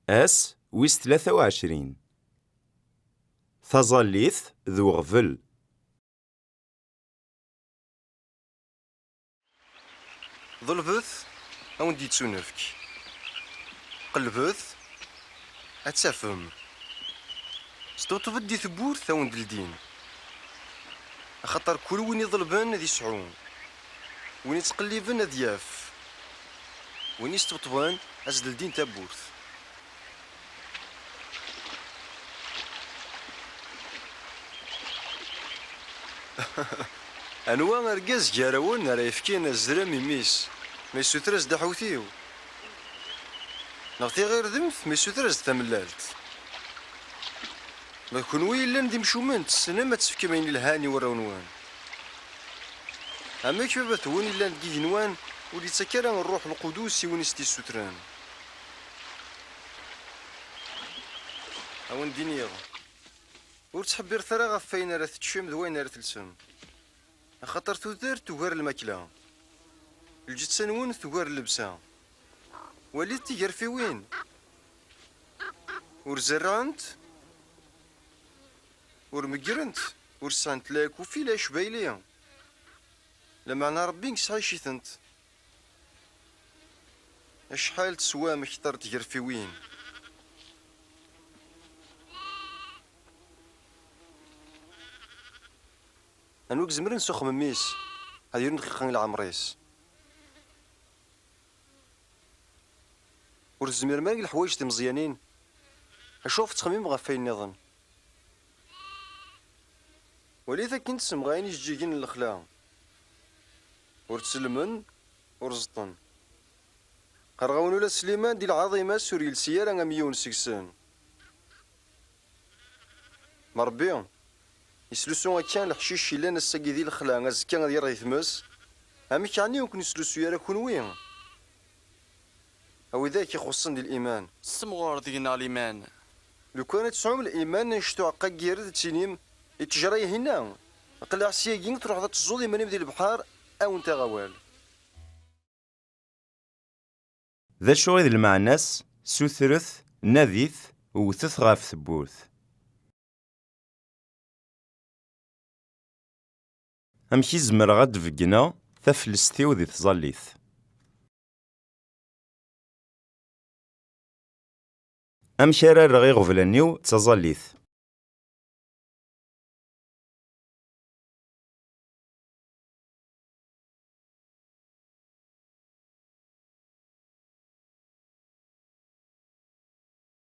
أس ويس 23. تظليث ذو غفل. ظلبث أون دي تسونفك قلبث أتسافم ستوطف دي ثبور ثاون دلدين خاطر كل وين يظلبن ذي سعون وين يتقلبن ذياف وين يستوطبان أزدلدين تابورث أنواع أرجاز جاراون راه يفكينا الزرام يميس ما يسوترز دحوثيو نغطي غير ذمث ما يسوترز تملالت ما كونوي إلا ندي مشومان تسنى ما تسفكي بين الهاني والرونوان أما كيف بثوان إلا ندي جنوان ولي تسكرا الروح القدوس وين يستي السوتران أون دينيغ ورتحبير ثرا غفين راه تشم ذوين راه تلسم خاطر تودر توغر الماكلة الجتسنون توغر اللبسة وليد تيجر في وين ورزرانت ورمقرنت ورسانت لاك وفي لا شبايلية لما انا ربي نسعي شيثنت اشحال تسوى مختار تجر في وين انوك زمرن سوخ مميس هذا يرن خيخان العمريس ورزمير مالك الحوايج تمزيانين اشوف تخميم غفاين نظن وليذا كنت سمغاين يجيجين الخلا ورتسلمن ورزطن قرغون ولا سليمان دي العظيمة سوري السيارة مليون سكسان مربيهم يسلسو كان الحشيش لان الساقي ذي الخلا ازكان غادي يرى يثمس امي كاني يمكن يسلسو يرا كون وين او ذاك يخصن دي الايمان السمغور دينا الايمان لو كانت تسعوم الايمان نشتو عقا كيرد تسينيم يتجري هنا قلع سياقين تروح تزود يماني بدي البحر او انت غوال ذا شو إذ المعناس سوثرث نذيث وثث غاف ثبوث. أمكي زمر غاد فقنا ثفلستيو ذي تظليث. أمكي راه رغي غفلانيو تظليث.